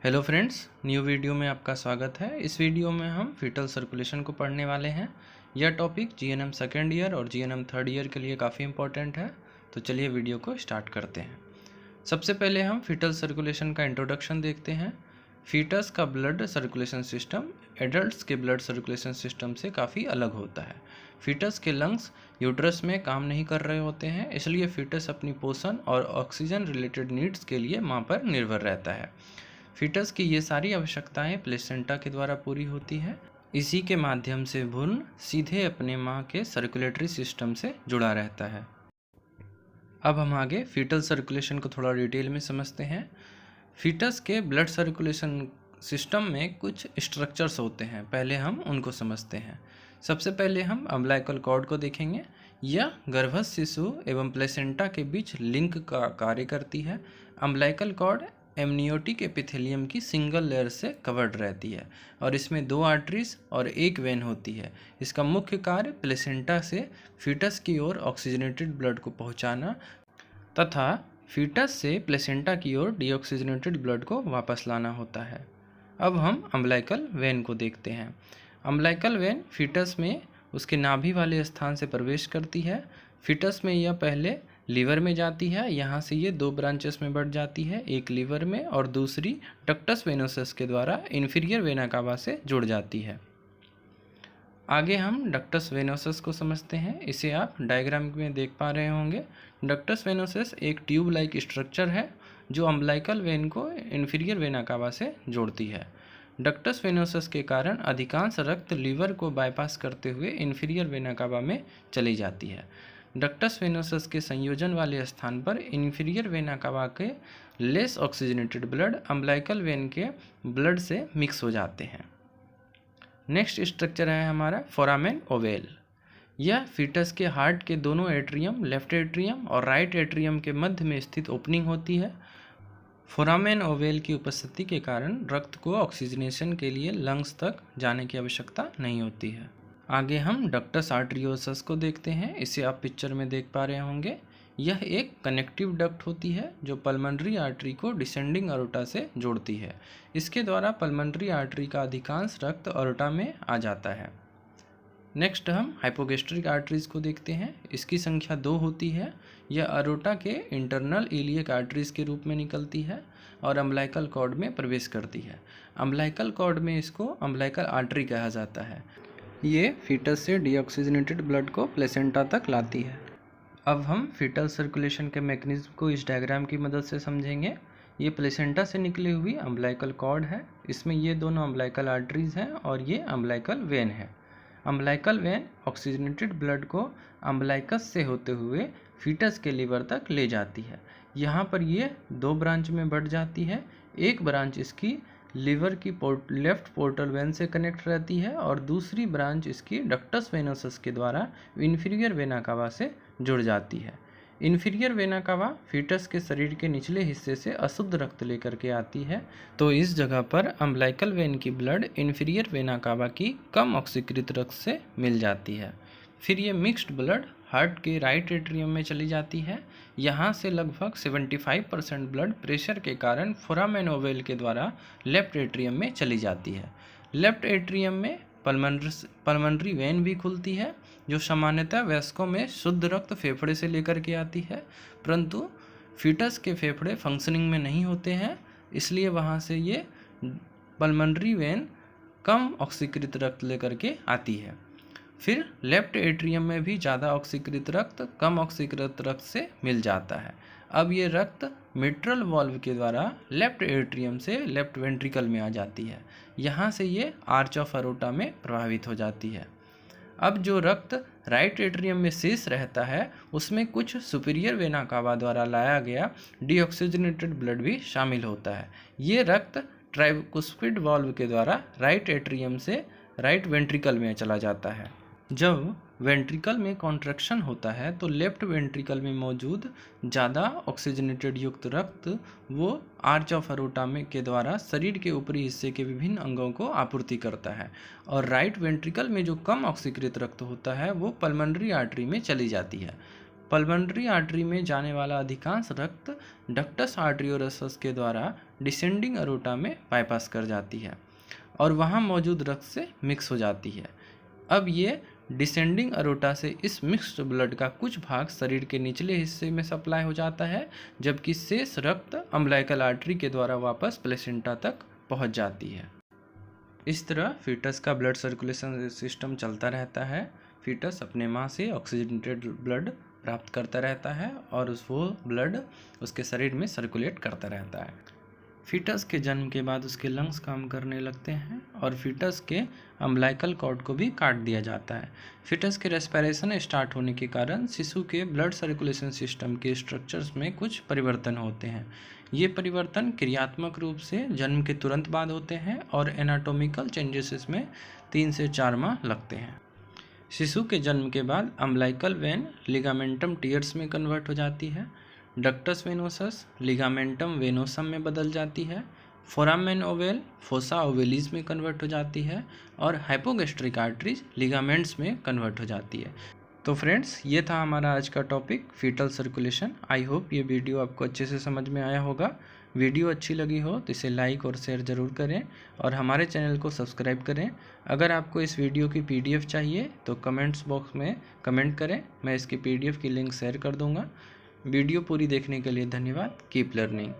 Hello friends, new video में आपका स्वागत है। इस वीडियो में हम फीटल सर्कुलेशन को पढ़ने वाले हैं। यह टॉपिक जीएनएम सेकेंड ईयर और जीएनएम थर्ड ईयर के लिए काफ़ी इंपॉर्टेंट है। तो चलिए वीडियो को स्टार्ट करते हैं। सबसे पहले हम फीटल सर्कुलेशन का इंट्रोडक्शन देखते हैं। फीटस का ब्लड सर्कुलेशन सिस्टम एडल्ट्स के ब्लड सर्कुलेशन सिस्टम से काफ़ी अलग होता है। फीटस के लंग्स यूट्रस में काम नहीं कर रहे होते हैं, इसलिए फीटस अपनी पोषण और ऑक्सीजन रिलेटेड नीड्स के लिए माँ पर निर्भर रहता है। फीटस की ये सारी आवश्यकताएं प्लेसेंटा के द्वारा पूरी होती है। इसी के माध्यम से भ्रूण सीधे अपने माँ के सर्कुलेटरी सिस्टम से जुड़ा रहता है। अब हम आगे फीटल सर्कुलेशन को थोड़ा डिटेल में समझते हैं। फीटस के ब्लड सर्कुलेशन सिस्टम में कुछ स्ट्रक्चर्स होते हैं, पहले हम उनको समझते हैं। सबसे पहले हम अम्बिलिकल कॉर्ड को देखेंगे। यह गर्भस्थ शिशु एवं प्लेसेंटा के बीच लिंक का कार्य करती है। अम्बिलिकल कॉर्ड एमनियोटिक एपिथेलियम की सिंगल लेयर से कवर्ड रहती है और इसमें 2 आर्टरीज और 1 वेन होती है। इसका मुख्य कार्य प्लेसेंटा से फीटस की ओर ऑक्सीजनेटेड ब्लड को पहुंचाना तथा फीटस से प्लेसेंटा की ओर डीऑक्सीजनेटेड ब्लड को वापस लाना होता है। अब हम अम्बिलिकल वेन को देखते हैं। अम्बिलिकल वेन फीटस में उसके नाभि वाले स्थान से प्रवेश करती है। फीटस में यह पहले लीवर में जाती है, यहाँ से ये 2 ब्रांचेस में बढ़ जाती है, एक लीवर में और दूसरी डक्टस वेनोसस के द्वारा इन्फीरियर वेना कावा से जुड़ जाती है। आगे हम डक्टस वेनोसस को समझते हैं। इसे आप डायग्राम में देख पा रहे होंगे। डक्टस वेनोसस एक ट्यूब लाइक स्ट्रक्चर है जो अम्बिलिकल वेन को इन्फीरियर वेना कावा से जोड़ती है। डक्टस वेनोसस के कारण अधिकांश रक्त लीवर को बाईपास करते हुए इन्फीरियर वेना कावा में चली जाती है। डक्टस वेनोसस के संयोजन वाले स्थान पर इन्फीरियर वेना कावा के less oxygenated blood umbilical when के ब्लड से मिक्स हो जाते हैं। नेक्स्ट स्ट्रक्चर है हमारा फोरामेन ओवेल। यह फीटस के हार्ट के दोनों एट्रियम, लेफ्ट एट्रियम और राइट एट्रियम के मध्य में स्थित ओपनिंग होती है। फोरामेन ओवेल की उपस्थिति के कारण रक्त को ऑक्सीजनेशन के लिए लंग्स तक जाने की आवश्यकता नहीं होती है। आगे हम डक्टस आर्टरियोसस को देखते हैं। इसे आप पिक्चर में देख पा रहे होंगे। यह एक कनेक्टिव डक्ट होती है जो पल्मनरी आर्टरी को डिसेंडिंग अरोटा से जोड़ती है। इसके द्वारा पल्मनरी आर्टरी का अधिकांश रक्त अरोटा में आ जाता है। नेक्स्ट हम हाइपोगेस्ट्रिक आर्टरीज को देखते हैं। इसकी संख्या 2 होती है। यह अरोटा के इंटरनल इलियक आर्टरीज के रूप में निकलती है और अम्बिलिकल कॉर्ड में प्रवेश करती है। अम्बिलिकल कॉर्ड में इसको अम्बिलिकल आर्टरी कहा जाता है। ये फीटस से डीऑक्सीजनेटेड ब्लड को प्लेसेंटा तक लाती है। अब हम फीटल सर्कुलेशन के मैकेनिज्म को इस डायग्राम की मदद से समझेंगे। ये प्लेसेंटा से निकली हुई अम्बिलिकल कॉर्ड है। इसमें ये दोनों अम्बिलिकल आर्टरीज हैं और ये अम्बिलिकल वेन है। अम्बिलिकल वेन ऑक्सीजनेटेड ब्लड को अम्बिलिकस से होते हुए फीटस के लीवर तक ले जाती है। यहाँ पर ये 2 ब्रांच में बढ़ जाती है। एक ब्रांच इसकी लीवर की लेफ्ट पोर्टल वेन से कनेक्ट रहती है और दूसरी ब्रांच इसकी डक्टस वेनोसस के द्वारा इन्फीरियर वेना कावा से जुड़ जाती है। इन्फीरियर वेना कावा फीटस के शरीर के निचले हिस्से से अशुद्ध रक्त लेकर के आती है, तो इस जगह पर अम्बिलिकल वेन की ब्लड इन्फीरियर वेना कावा की कम ऑक्सीकृत रक्त से मिल जाती है। फिर ये मिक्स्ड ब्लड हार्ट के राइट एट्रियम में चली जाती है। यहाँ से लगभग 75% ब्लड प्रेशर के कारण फोरामेन ओवेल के द्वारा लेफ्ट एट्रियम में चली जाती है। लेफ्ट एट्रियम में पल्मनरी वेन भी खुलती है जो सामान्यतः वयस्कों में शुद्ध रक्त फेफड़े से लेकर के आती है, परंतु फीटस के फेफड़े फंक्शनिंग में नहीं होते हैं, इसलिए वहाँ से ये पल्मनरी वेन कम ऑक्सीकृत रक्त लेकर के आती है। फिर लेफ्ट एट्रियम में भी ज़्यादा ऑक्सीकृत रक्त कम ऑक्सीकृत रक्त से मिल जाता है। अब ये रक्त मिट्रल वाल्व के द्वारा लेफ्ट एट्रियम से लेफ्ट वेंट्रिकल में आ जाती है। यहाँ से ये आर्च ऑफ अरोटा में प्रभावित हो जाती है। अब जो रक्त राइट एट्रियम में शेष रहता है उसमें कुछ सुपीरियर वेना कावा द्वारा लाया गया डीऑक्सीजनेटेड ब्लड भी शामिल होता है। ये रक्त ट्राइकुस्पिड वाल्व के द्वारा राइट एट्रियम से राइट वेंट्रिकल में चला जाता है। जब वेंट्रिकल में कॉन्ट्रैक्शन होता है तो लेफ्ट वेंट्रिकल में मौजूद ज़्यादा ऑक्सीजनेटेड युक्त रक्त वो आर्च ऑफ अरोटा में के द्वारा शरीर के ऊपरी हिस्से के विभिन्न अंगों को आपूर्ति करता है और राइट वेंट्रिकल में जो कम ऑक्सीकृत रक्त होता है वो पल्मनरी आर्टरी में चली जाती है। पल्मनरी आर्टरी में जाने वाला अधिकांश रक्त डक्टस आर्टरियोरसस के द्वारा डिसेंडिंग अरोटा में बाईपास कर जाती है और वहाँ मौजूद रक्त से मिक्स हो जाती है। अब ये डिसेंडिंग अरोटा से इस मिक्स्ड ब्लड का कुछ भाग शरीर के निचले हिस्से में सप्लाई हो जाता है, जबकि शेष रक्त अम्बिलिकल आर्टरी के द्वारा वापस प्लेसेंटा तक पहुंच जाती है। इस तरह फीटस का ब्लड सर्कुलेशन सिस्टम चलता रहता है। फीटस अपने माँ से ऑक्सीजनेटेड ब्लड प्राप्त करता रहता है और वो ब्लड उसके शरीर में सर्कुलेट करता रहता है। फीटस के जन्म के बाद उसके लंग्स काम करने लगते हैं और फीटस के अम्बिलिकल कॉर्ड को भी काट दिया जाता है। फीटस के रेस्पिरेशन स्टार्ट होने के कारण शिशु के ब्लड सर्कुलेशन सिस्टम के स्ट्रक्चर्स में कुछ परिवर्तन होते हैं। ये परिवर्तन क्रियात्मक रूप से जन्म के तुरंत बाद होते हैं और एनाटॉमिकल चेंजेस इसमें 3 से 4 माह लगते हैं। शिशु के जन्म के बाद अम्बिलिकल वेन लिगामेंटम टीयर्स में कन्वर्ट हो जाती है, डक्टस वेनोसस लिगामेंटम वेनोसम में बदल जाती है, फोरामेन ओवेल फोसा ओवेलिस में कन्वर्ट हो जाती है और हाइपोगैस्ट्रिक आर्टरीज लिगामेंट्स में कन्वर्ट हो जाती है। तो फ्रेंड्स, ये था हमारा आज का topic fetal circulation. I hope ये वीडियो आपको अच्छे से समझ में आया होगा। वीडियो अच्छी लगी हो तो इसे लाइक और शेयर ज़रूर करें और हमारे चैनल को सब्सक्राइब करें। अगर आपको इस वीडियो की PDF चाहिए तो कमेंट्स बॉक्स में कमेंट करें, मैं इसकी PDF की लिंक शेयर कर दूँगा। वीडियो पूरी देखने के लिए धन्यवाद। Keep learning.